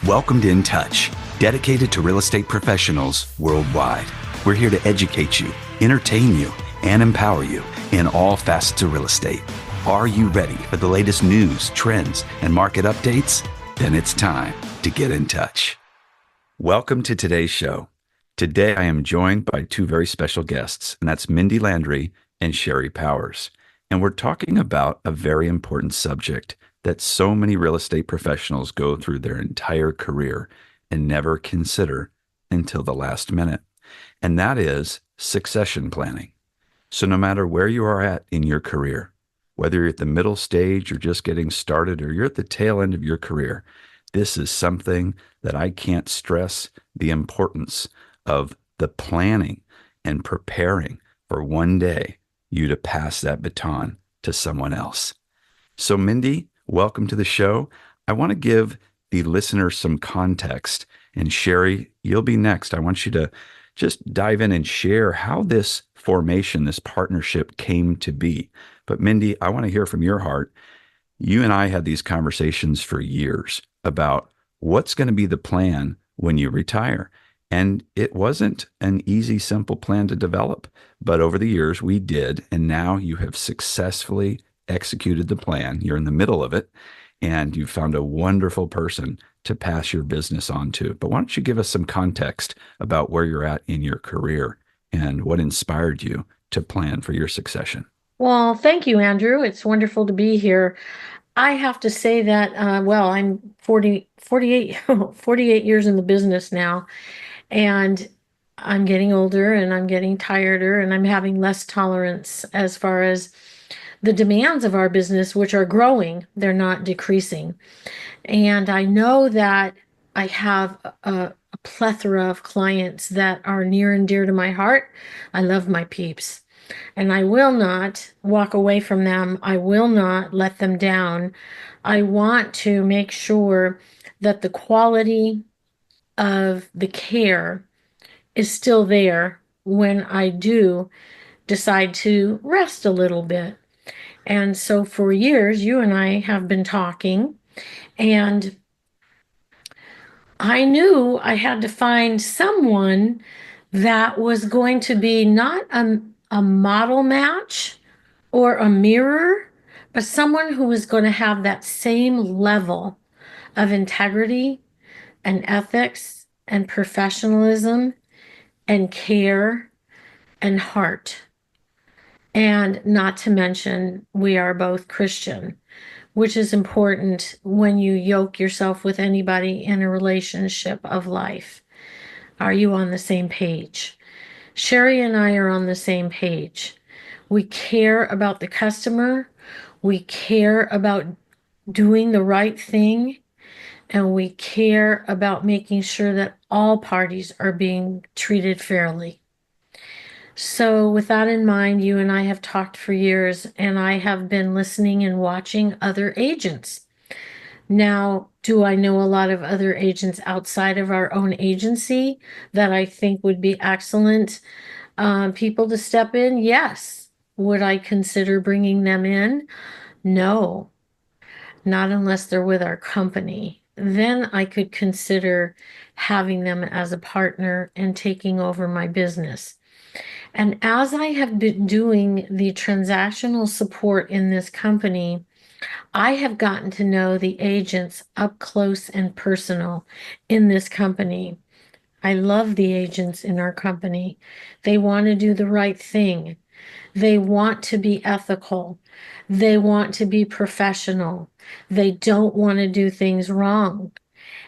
Welcome to InTouch, dedicated to real estate professionals worldwide. We're here to educate you, entertain you, and empower you in all facets of real estate. Are you ready for the latest news, trends, and market updates? Then it's time to get in touch. Welcome to today's show. Today I am joined by two very special guests, and that's Mindi Landry and Sherry Powers. And we're talking about a very important subject that so many real estate professionals go through their entire career and never consider until the last minute. And that is succession planning. So no matter where you are at in your career, whether you're at the middle stage or just getting started, or you're at the tail end of your career, this is something that I can't stress the importance of the planning and preparing for one day you to pass that baton to someone else. So Mindi, welcome to the show. I want to give the listener some context. And Sherry, you'll be next. I want you to just dive in and share how this formation, this partnership came to be. But Mindi, I want to hear from your heart. You and I had these conversations for years about what's going to be the plan when you retire. And it wasn't an easy, simple plan to develop. But over the years, we did. And now you have successfully executed the plan. You're in the middle of it, and you found a wonderful person to pass your business on to. But why don't you give us some context about where you're at in your career and what inspired you to plan for your succession? Well, thank you, Andrew. It's wonderful to be here. I have to say that, I'm 48 years in the business now, and I'm getting older and I'm getting tireder and I'm having less tolerance as far as the demands of our business, which are growing. They're not decreasing. And I know that I have a plethora of clients that are near and dear to my heart. I love my peeps. And I will not walk away from them. I will not let them down. I want to make sure that the quality of the care is still there when I do decide to rest a little bit. And so for years, you and I have been talking, and I knew I had to find someone that was going to be not a model match or a mirror, but someone who was going to have that same level of integrity and ethics and professionalism and care and heart. And not to mention, we are both Christian, which is important when you yoke yourself with anybody in a relationship of life. Are you on the same page? Sherry and I are on the same page. We care about the customer. We care about doing the right thing. And we care about making sure that all parties are being treated fairly. So, with that in mind, you and I have talked for years, and I have been listening and watching other agents. Now, do I know a lot of other agents outside of our own agency that I think would be excellent people to step in? Yes. Would I consider bringing them in? No, not unless they're with our company. Then I could consider having them as a partner and taking over my business. And as I have been doing the transactional support in this company, I have gotten to know the agents up close and personal in this company. I love the agents in our company. They want to do the right thing. They want to be ethical. They want to be professional. They don't want to do things wrong.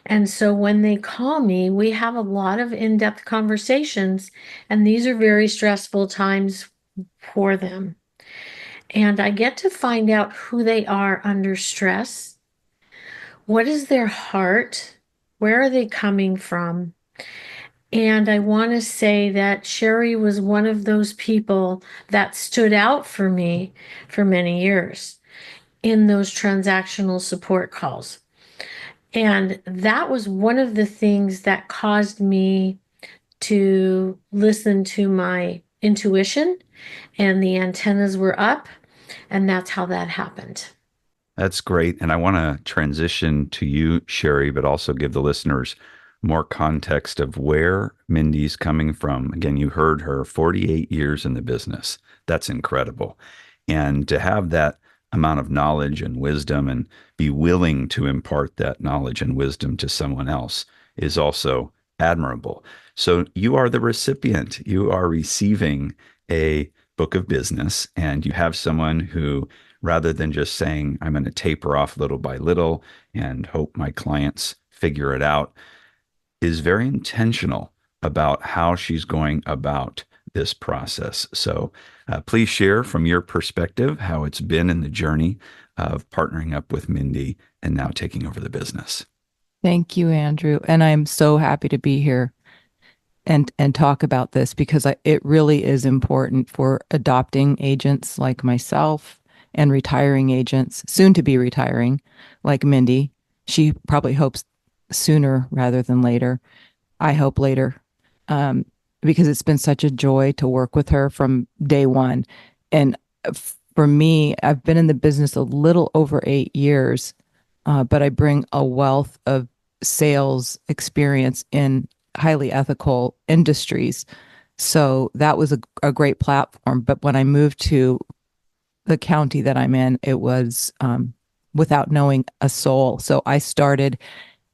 And so when they call me, we have a lot of in-depth conversations, and these are very stressful times for them. And I get to find out who they are under stress. What is their heart? Where are they coming from? And I want to say that Sherry was one of those people that stood out for me for many years in those transactional support calls. And that was one of the things that caused me to listen to my intuition, and the antennas were up, and that's how that happened. That's great. And I want to transition to you, Sherry, but also give the listeners more context of where Mindy's coming from. Again, you heard her 48 years in the business. That's incredible. And to have that amount of knowledge and wisdom and be willing to impart that knowledge and wisdom to someone else is also admirable. So you are the recipient, you are receiving a book of business, and you have someone who, rather than just saying, I'm going to taper off little by little and hope my clients figure it out, is very intentional about how she's going about this process. So please share from your perspective how it's been in the journey of partnering up with Mindy and now taking over the business. Thank you, Andrew. And I'm so happy to be here and talk about this because it really is important for adopting agents like myself and retiring agents, soon to be retiring, like Mindy. She probably hopes sooner rather than later. I hope later, because it's been such a joy to work with her from day one. And for me, I've been in the business a little over 8 years, but I bring a wealth of sales experience in highly ethical industries. So that was a great platform. But when I moved to the county that I'm in, it was without knowing a soul. So I started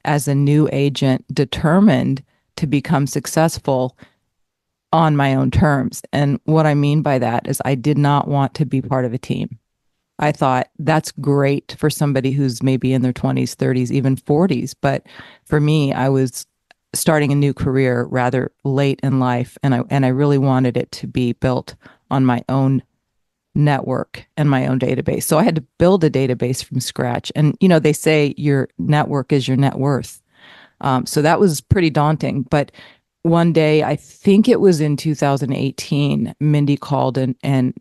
as a new agent, determined to become successful on my own terms. And what I mean by that is I did not want to be part of a team. I thought that's great for somebody who's maybe in their 20s, 30s, even 40s. But for me, I was starting a new career rather late in life, and I really wanted it to be built on my own network and my own database. So I had to build a database from scratch. And they say your network is your net worth. So that was pretty daunting. But one day, I think it was in 2018, Mindy called and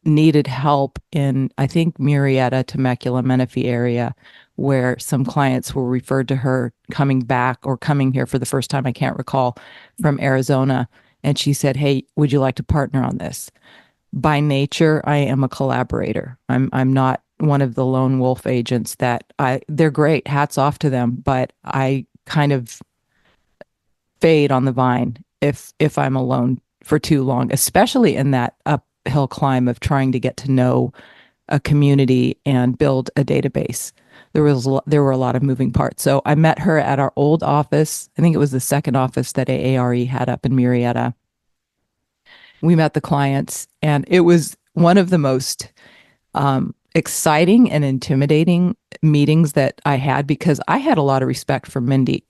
needed help in, I think, Murrieta, Temecula, Menifee area, where some clients were referred to her coming back or coming here for the first time, I can't recall, from Arizona. And she said, hey, would you like to partner on this? By nature, I am a collaborator. I'm not one of the lone wolf agents they're great, hats off to them, but I kind of fade on the vine if I'm alone for too long, especially in that uphill climb of trying to get to know a community and build a database. There were a lot of moving parts. So I met her at our old office. I think it was the second office that AARE had up in Murrieta. We met the clients, and it was one of the most exciting and intimidating meetings that I had, because I had a lot of respect for Mindy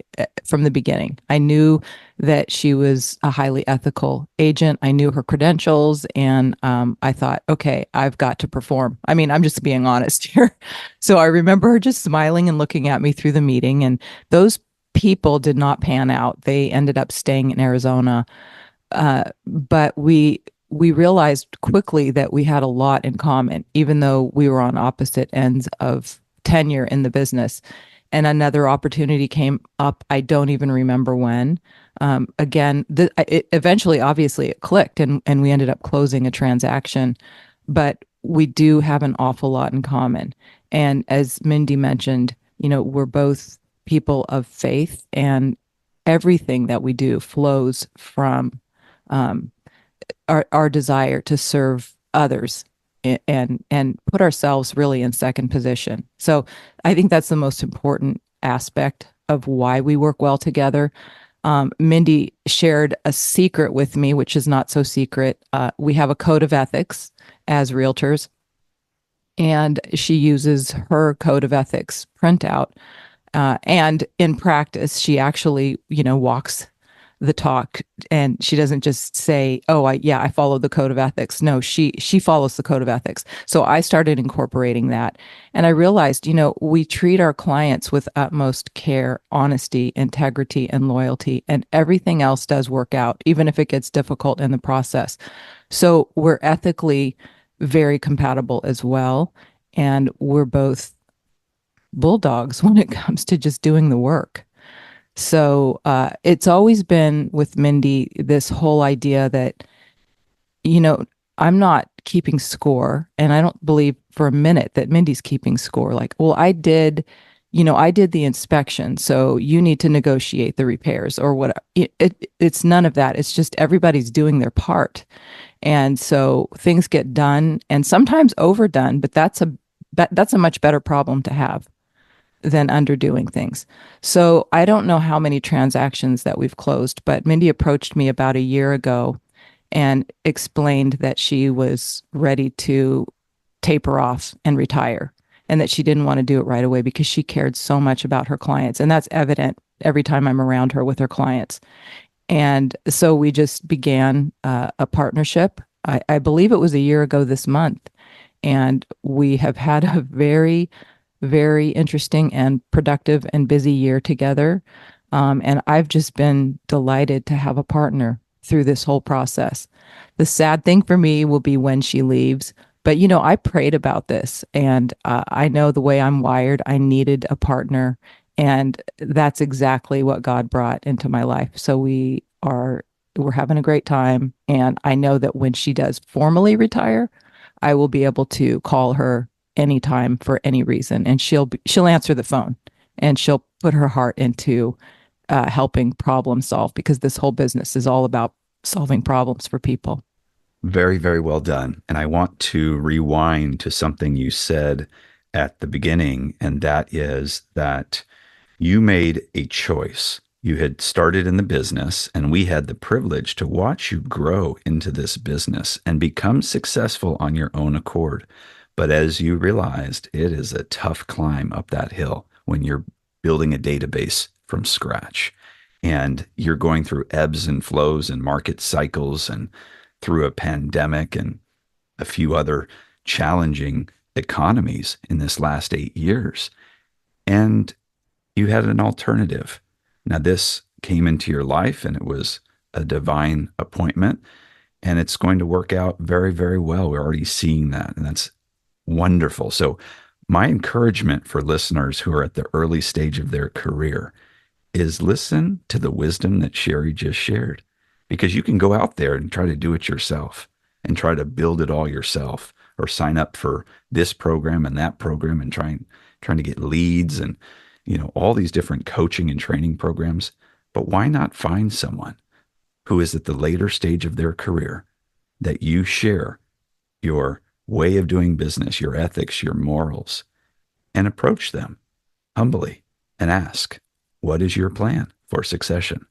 from the beginning. I knew that she was a highly ethical agent. I knew her credentials, and I thought, okay, I've got to perform. I mean, I'm just being honest here. So I remember her just smiling and looking at me through the meeting, and those people did not pan out. They ended up staying in Arizona. But we realized quickly that we had a lot in common, even though we were on opposite ends of tenure in the business. And another opportunity came up. I don't even remember when. Again, eventually, obviously, it clicked, and we ended up closing a transaction. But we do have an awful lot in common. And as Mindy mentioned, we're both people of faith, and everything that we do flows from our desire to serve others and put ourselves really in second position. So I think that's the most important aspect of why we work well together. Mindy shared a secret with me, which is not so secret. We have a code of ethics as realtors, and she uses her code of ethics printout. And in practice, she actually, walks the talk, and she doesn't just say, oh, I follow the code of ethics. No, she follows the code of ethics. So I started incorporating that, and I realized, we treat our clients with utmost care, honesty, integrity, and loyalty, and everything else does work out, even if it gets difficult in the process. So we're ethically very compatible as well, and we're both bulldogs when it comes to just doing the work. So it's always been with Mindy this whole idea that, I'm not keeping score, and I don't believe for a minute that Mindy's keeping score. Like, well, I did the inspection, so you need to negotiate the repairs or what. It's none of that. It's just everybody's doing their part. And so things get done and sometimes overdone, but that's a much better problem to have than underdoing things. So I don't know how many transactions that we've closed, but Mindy approached me about a year ago and explained that she was ready to taper off and retire and that she didn't want to do it right away because she cared so much about her clients. And that's evident every time I'm around her with her clients. And so we just began a partnership. I believe it was a year ago this month. And we have had a very, very interesting and productive and busy year together. And I've just been delighted to have a partner through this whole process. The sad thing for me will be when she leaves. But, I prayed about this and I know the way I'm wired, I needed a partner. And that's exactly what God brought into my life. So we're having a great time. And I know that when she does formally retire, I will be able to call her anytime for any reason. And she'll answer the phone and she'll put her heart into helping problem solve, because this whole business is all about solving problems for people. Very, very well done. And I want to rewind to something you said at the beginning, and that is that you made a choice. You had started in the business, and we had the privilege to watch you grow into this business and become successful on your own accord. But as you realized, it is a tough climb up that hill when you're building a database from scratch and you're going through ebbs and flows and market cycles and through a pandemic and a few other challenging economies in this last 8 years. And you had an alternative. Now, this came into your life and it was a divine appointment, and it's going to work out very, very well. We're already seeing that, and that's wonderful. So, my encouragement for listeners who are at the early stage of their career is listen to the wisdom that Sherry just shared, because you can go out there and try to do it yourself and try to build it all yourself, or sign up for this program and that program and trying to get leads and all these different coaching and training programs. But why not find someone who is at the later stage of their career that you share your way of doing business, your ethics, your morals, and approach them humbly and ask, what is your plan for succession?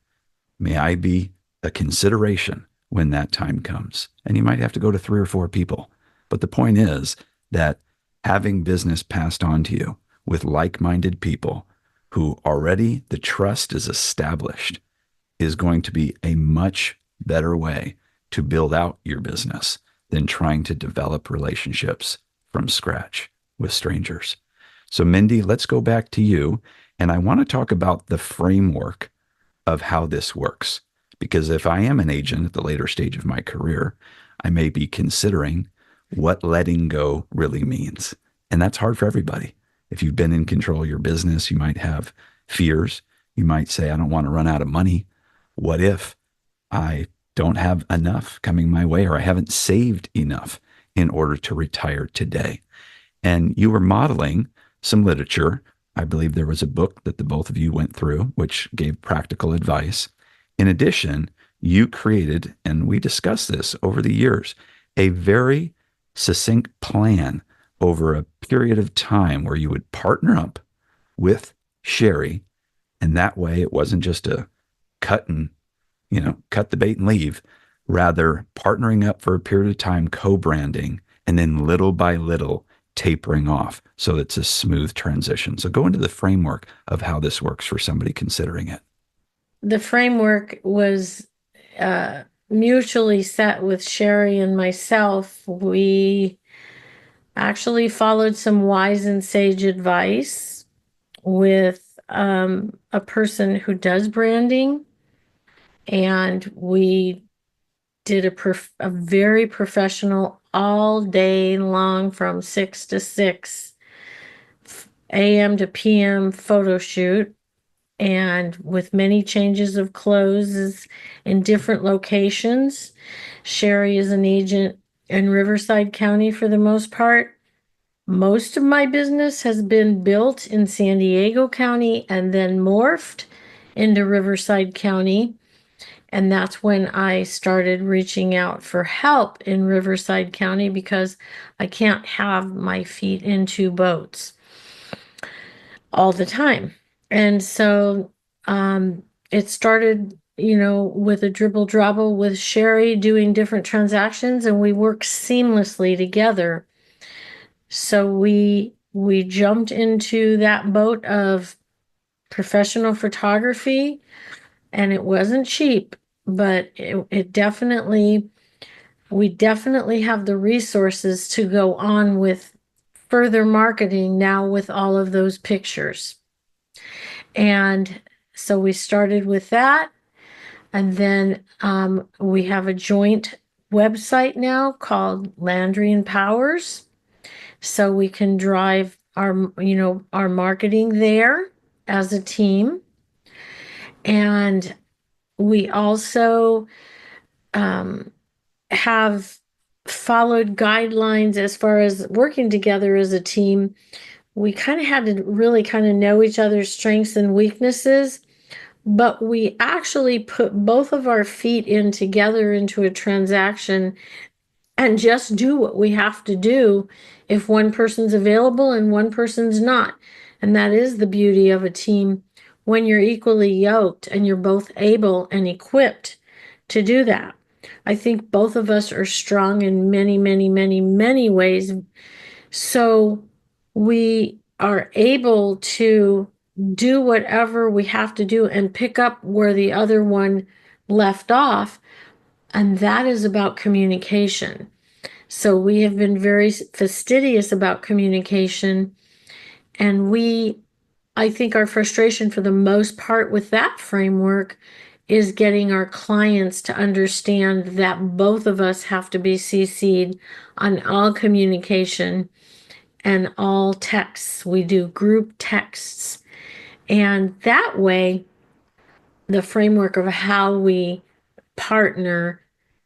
May I be a consideration when that time comes? And you might have to go to 3 or 4 people. But the point is that having business passed on to you with like-minded people who already the trust is established is going to be a much better way to build out your business than trying to develop relationships from scratch with strangers. So, Mindi, let's go back to you. And I want to talk about the framework of how this works. Because if I am an agent at the later stage of my career, I may be considering what letting go really means. And that's hard for everybody. If you've been in control of your business, you might have fears. You might say, I don't want to run out of money. What if I don't have enough coming my way, or I haven't saved enough in order to retire today? And you were modeling some literature. I believe there was a book that the both of you went through, which gave practical advice. In addition, you created, and we discussed this over the years, a very succinct plan over a period of time where you would partner up with Sherry. And that way it wasn't just a cut the bait and leave, rather partnering up for a period of time, co-branding, and then little by little tapering off so it's a smooth transition. So go into the framework of how this works for somebody considering it. The framework was mutually set with Sherry and myself. We actually followed some wise and sage advice with a person who does branding, and we did a very professional all day long from 6 to 6 a.m. to p.m. photo shoot, and with many changes of clothes in different locations. Sherry is an agent in Riverside County for the most part, Most of my business has been built in San Diego County and then morphed into Riverside County. And that's when I started reaching out for help in Riverside County because I can't have my feet in two boats all the time. And so it started, with a dribble drabble with Sherry doing different transactions, and we work seamlessly together. So we jumped into that boat of professional photography, and it wasn't cheap, but it definitely, we definitely have the resources to go on with further marketing now with all of those pictures. And so we started with that. And then we have a joint website now called Landry and Powers. So we can drive our marketing there as a team. And we also have followed guidelines as far as working together as a team. We kind of had to really kind of know each other's strengths and weaknesses, but we actually put both of our feet in together into a transaction and just do what we have to do if one person's available and one person's not. And that is the beauty of a team when you're equally yoked and you're both able and equipped to do that. I think both of us are strong in many, many, many, many ways. So we are able to do whatever we have to do and pick up where the other one left off. And that is about communication. So we have been very fastidious about communication. And I think our frustration for the most part with that framework is getting our clients to understand that both of us have to be CC'd on all communication and all texts. We do group texts. And that way, the framework of how we partner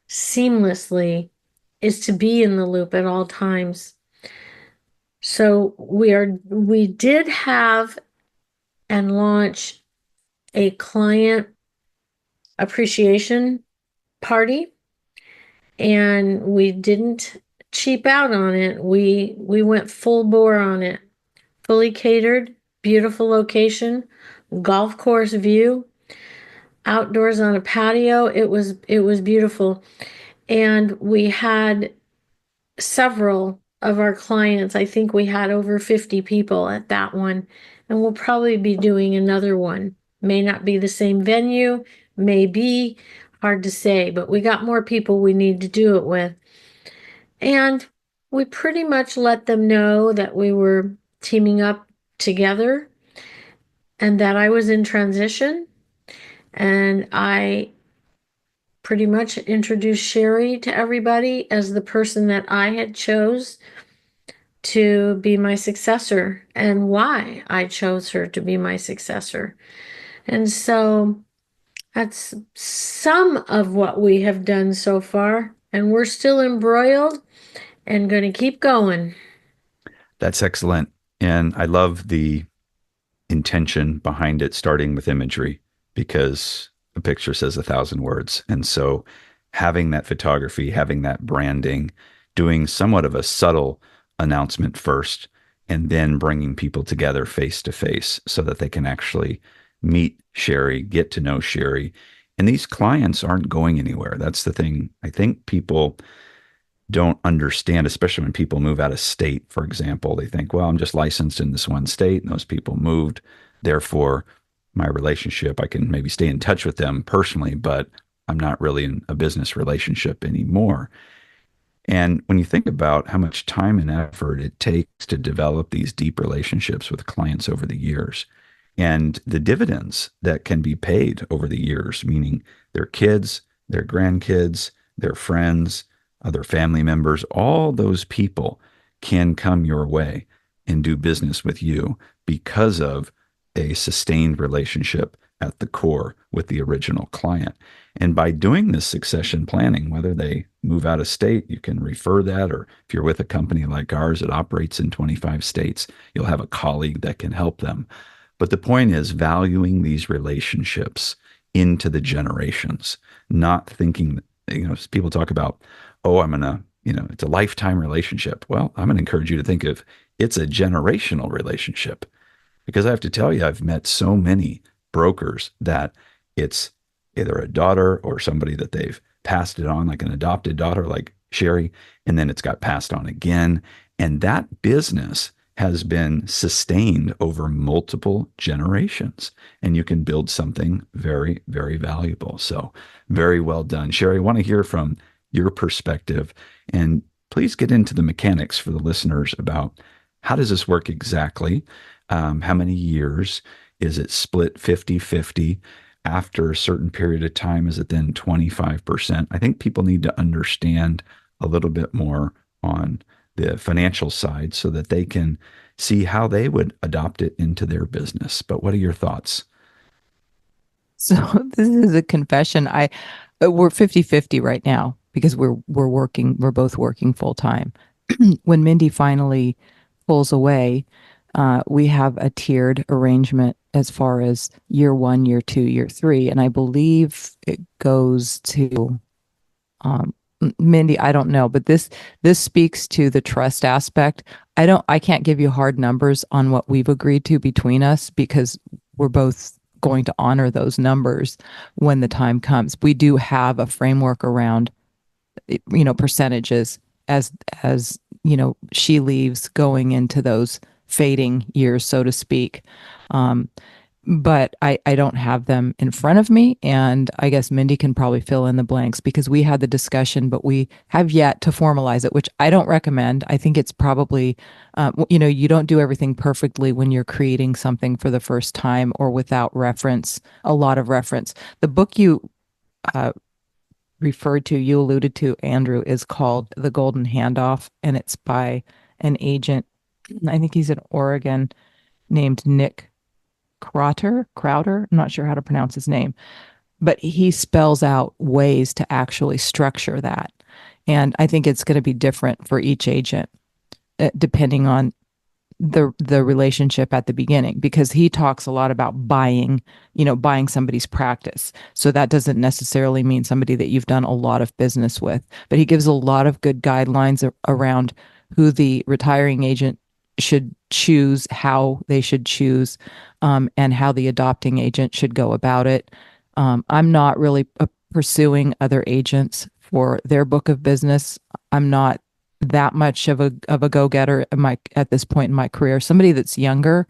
seamlessly is to be in the loop at all times. So we did have and launch a client appreciation party, and we didn't cheap out on it. We went full bore on it. Fully catered, beautiful location, golf course view, outdoors on a patio. It was beautiful. And we had several of our clients. I think we had over 50 people at that one, and we'll probably be doing another one. May not be the same venue, may be, hard to say, but we got more people we need to do it with. And we pretty much let them know that we were teaming up together and that I was in transition. And I pretty much introduced Sherry to everybody as the person that I had chose to be my successor and why I chose her to be my successor. And so that's some of what we have done so far. And we're still embroiled and going to keep going. That's excellent. And I love the intention behind it, starting with imagery, because a picture says 1,000 words. And so having that photography, having that branding, doing somewhat of a subtle announcement first, and then bringing people together face to face so that they can actually meet Sherry, get to know Sherry. And these clients aren't going anywhere. That's the thing. I think people don't understand, especially when people move out of state, for example. They think, well, I'm just licensed in this one state and those people moved. Therefore, my relationship, I can maybe stay in touch with them personally, but I'm not really in a business relationship anymore. And when you think about how much time and effort it takes to develop these deep relationships with clients over the years, and the dividends that can be paid over the years, meaning their kids, their grandkids, their friends, other family members, all those people can come your way and do business with you because of a sustained relationship at the core with the original client. And by doing this succession planning, whether they move out of state, you can refer that, or if you're with a company like ours that operates in 25 states, you'll have a colleague that can help them. But the point is valuing these relationships into the generations, not thinking, people talk about, oh, I'm going to, it's a lifetime relationship. Well, I'm going to encourage you to think of it's a generational relationship, because I have to tell you, I've met so many brokers that it's either a daughter or somebody that they've passed it on, like an adopted daughter, like Sherry, and then it's got passed on again. And that business has been sustained over multiple generations, and you can build something very, very valuable. So very well done. Sherry, I want to hear from your perspective, and please get into the mechanics for the listeners about how does this work exactly? How many years? Is it split 50-50? After a certain period of time, is it then 25%? I think people need to understand a little bit more on the financial side so that they can see how they would adopt it into their business. But what are your thoughts? So this is a confession. We're 50-50 right now because we're both working full time. When Mindi finally pulls away, we have a tiered arrangement as far as year 1, year 2, year 3, and I believe it goes to Mindi. I don't know, but this speaks to the trust aspect. I can't give you hard numbers on what we've agreed to between us because we're both going to honor those numbers when the time comes. We do have a framework around, percentages as she leaves, going into those fading years, so to speak. But I don't have them in front of me, and I guess Mindi can probably fill in the blanks because we had the discussion, but we have yet to formalize it, which I don't recommend. I think it's probably, you don't do everything perfectly when you're creating something for the first time or without reference, a lot of reference. The book you you alluded to, Andrew, is called The Golden Handoff, and it's by an agent. I think he's in Oregon, named Nick Crowder. I'm not sure how to pronounce his name, but he spells out ways to actually structure that. And I think it's going to be different for each agent, depending on the relationship at the beginning, because he talks a lot about buying somebody's practice. So that doesn't necessarily mean somebody that you've done a lot of business with, but he gives a lot of good guidelines around who the retiring agent should choose, how they should choose, and how the adopting agent should go about it. I'm not really pursuing other agents for their book of business. I'm not that much of a go-getter at this point in my career. Somebody that's younger,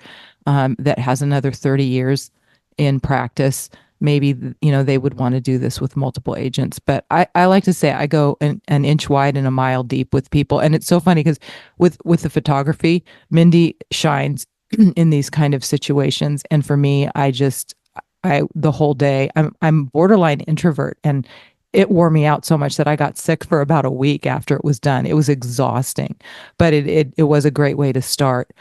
that has another 30 years in practice, maybe they would want to do this with multiple agents. But I like to say I go an inch wide and a mile deep with people. And it's so funny because with the photography, Mindi shines in these kind of situations. And for me, the whole day, I'm borderline introvert, and it wore me out so much that I got sick for about a week after it was done. It was exhausting, but it was a great way to start.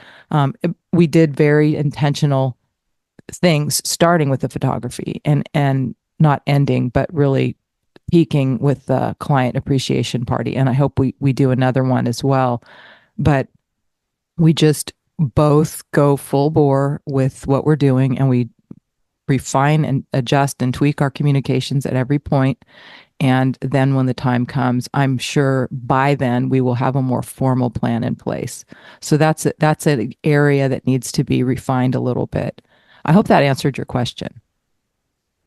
We did very intentional things, starting with the photography and not ending, but really peaking with the client appreciation party. And I hope we do another one as well. But we just both go full bore with what we're doing, and we refine and adjust and tweak our communications at every point. And then when the time comes, I'm sure by then we will have a more formal plan in place. So that's an area that needs to be refined a little bit. I hope that answered your question.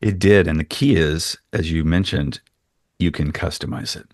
It did. And the key is, as you mentioned, you can customize it.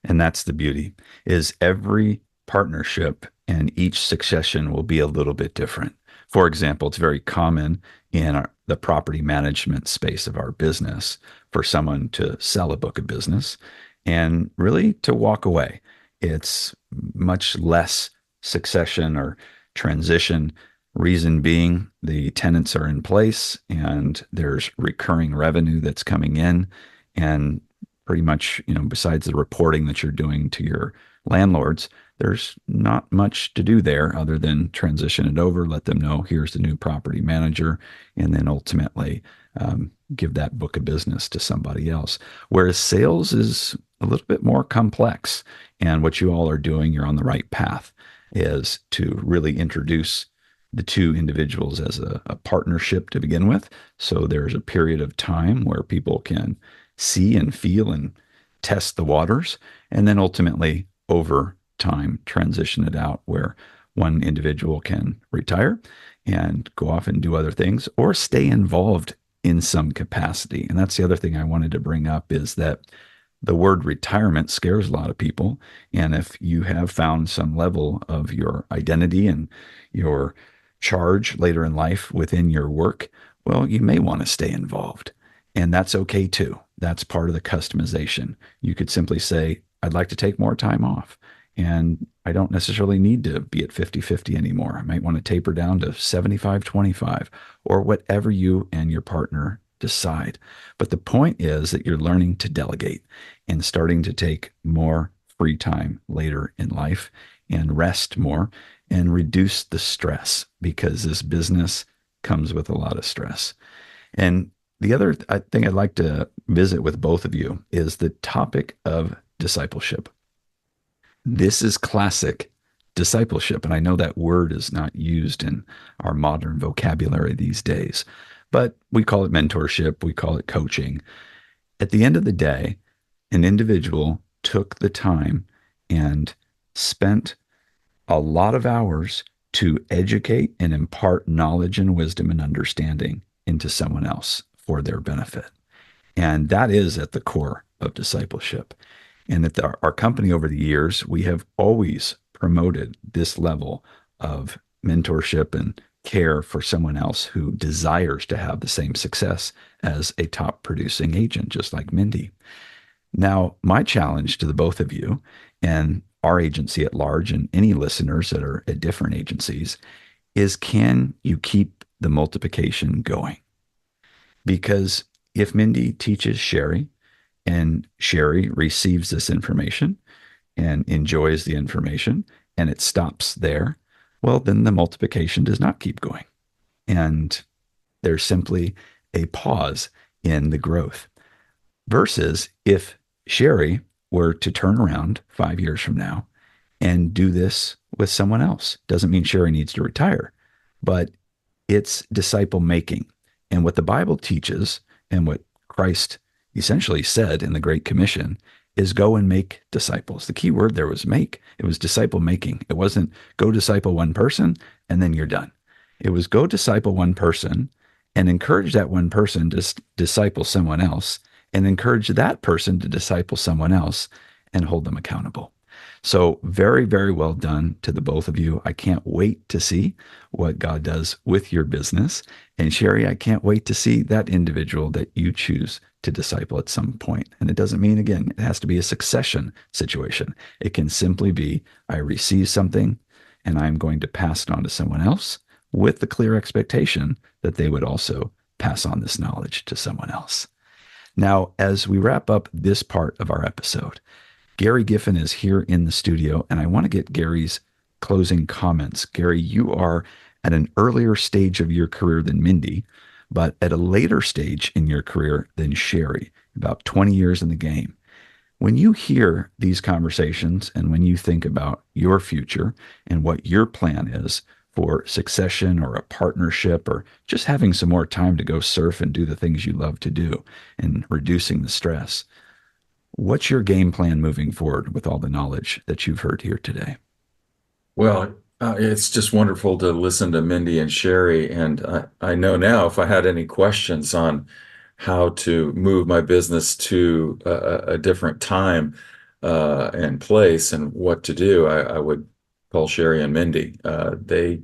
And that's the beauty, is every partnership and each succession will be a little bit different. For example, it's very common in the property management space of our business for someone to sell a book of business and really to walk away. It's much less succession or transition. Reason being, the tenants are in place and there's recurring revenue that's coming in. And pretty much, besides the reporting that you're doing to your landlords, there's not much to do there other than transition it over, let them know here's the new property manager, and then ultimately give that book of business to somebody else. Whereas sales is a little bit more complex. And what you all are doing, you're on the right path, is to really introduce the two individuals as a partnership to begin with. So there's a period of time where people can see and feel and test the waters, and then ultimately over time transition it out where one individual can retire and go off and do other things or stay involved in some capacity. And that's the other thing I wanted to bring up, is that the word retirement scares a lot of people. And if you have found some level of your identity and your charge later in life within your work, well, you may want to stay involved. And that's okay too. That's part of the customization. You could simply say, I'd like to take more time off. And I don't necessarily need to be at 50-50 anymore. I might want to taper down to 75-25, or whatever you and your partner decide. But the point is that you're learning to delegate and starting to take more free time later in life and rest more and reduce the stress, because this business comes with a lot of stress. And the other thing I'd like to visit with both of you is the topic of discipleship. This is classic discipleship. And I know that word is not used in our modern vocabulary these days, but we call it mentorship, we call it coaching. At the end of the day, an individual took the time and spent a lot of hours to educate and impart knowledge and wisdom and understanding into someone else for their benefit. And that is at the core of discipleship. And at our company over the years, we have always promoted this level of mentorship and care for someone else who desires to have the same success as a top producing agent, just like Mindi. Now, my challenge to the both of you and our agency at large, and any listeners that are at different agencies, is, can you keep the multiplication going? Because if Mindi teaches Sherry and Sherry receives this information and enjoys the information and it stops there, well, then the multiplication does not keep going. And there's simply a pause in the growth. Versus if Sherry were to turn around 5 years from now and do this with someone else, doesn't mean Sherry needs to retire, but it's disciple making. And what the Bible teaches and what Christ essentially said in the Great Commission is go and make disciples. The key word there was make. It was disciple making. It wasn't go disciple one person and then you're done. It was go disciple one person and encourage that one person to disciple someone else, and encourage that person to disciple someone else and hold them accountable. So very, very well done to the both of you. I can't wait to see what God does with your business. And Sherry, I can't wait to see that individual that you choose to disciple at some point. And it doesn't mean, again, it has to be a succession situation. It can simply be, I receive something and I'm going to pass it on to someone else with the clear expectation that they would also pass on this knowledge to someone else. Now, as we wrap up this part of our episode, Gary Giffen is here in the studio, and I want to get Gary's closing comments. Gary, you are at an earlier stage of your career than Mindi, but at a later stage in your career than Sherry, about 20 years in the game. When you hear these conversations and when you think about your future and what your plan is for succession or a partnership or just having some more time to go surf and do the things you love to do and reducing the stress, what's your game plan moving forward with all the knowledge that you've heard here today? Well, it's just wonderful to listen to Mindi and Sherry. And I know now if I had any questions on how to move my business to a different time and place and what to do, I would call Sherry and Mindi. They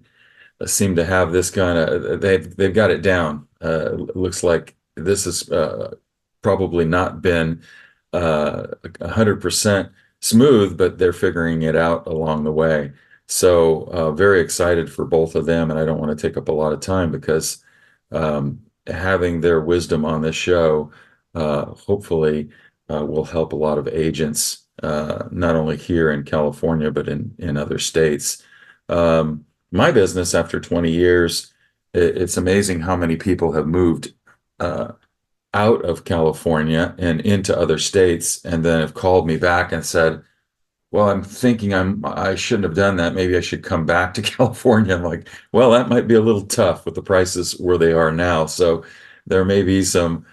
seem to have this kind of, they've got it down. Looks like this has probably not been 100% smooth, but they're figuring it out along the way. So very excited for both of them. And I don't want to take up a lot of time because having their wisdom on this show hopefully will help a lot of agents, not only here in California, but in other states. My business, after 20 years, it's amazing how many people have moved out of California and into other states, and then have called me back and said, well, I'm thinking I shouldn't have done that. Maybe I should come back to California. I'm like, well, that might be a little tough with the prices where they are now. So there may be some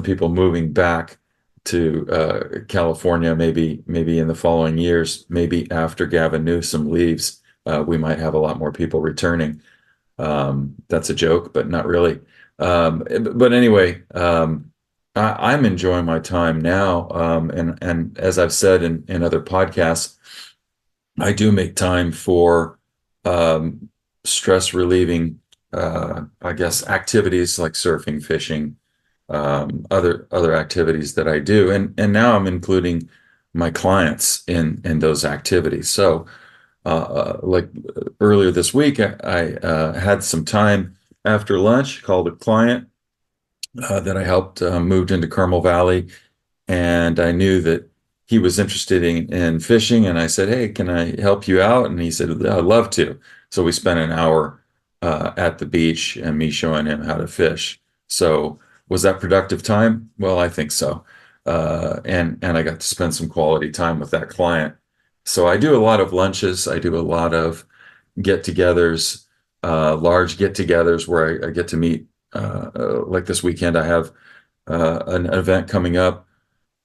people moving back to California, maybe in the following years, maybe after Gavin Newsom leaves, we might have a lot more people returning. That's a joke, but not really. But anyway, I'm enjoying my time now. And as I've said in other podcasts, I do make time for stress relieving, I guess, activities like surfing, fishing, other activities that I do. And now I'm including my clients in those activities. So like earlier this week, I had some time after lunch, called a client that I helped moved into Carmel Valley, and I knew that he was interested in fishing, and I said, "Hey, can I help you out?" And he said, "I'd love to." So we spent an hour at the beach and me showing him how to fish. So was that productive time? Well, I think so. And I got to spend some quality time with that client. So I do a lot of lunches. I do a lot of get-togethers, large get-togethers where I get to meet. Like this weekend, I have an event coming up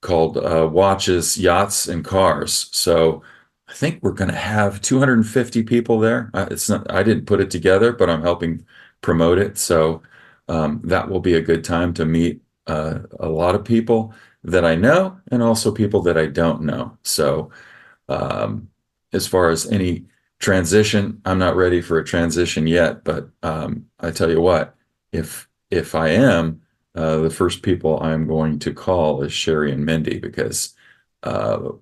called Watches, Yachts, and Cars. So I think we're going to have 250 people there. It's not, I didn't put it together, but I'm helping promote it. So that will be a good time to meet a lot of people that I know and also people that I don't know. So as far as any transition, I'm not ready for a transition yet, but I tell you what, if I am, the first people I'm going to call is Sherry and Mindi, because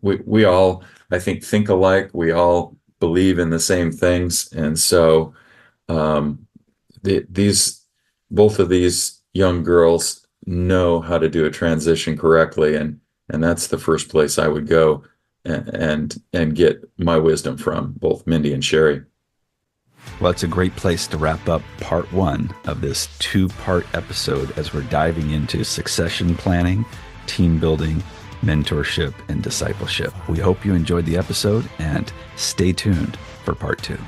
we all, I think alike. We all believe in the same things, and so these both of these young girls know how to do a transition correctly, and that's the first place I would go and get my wisdom from, both Mindi and Sherry. Well, it's a great place to wrap up part one of this two-part episode as we're diving into succession planning, team building, mentorship, and discipleship. We hope you enjoyed the episode, and stay tuned for part two.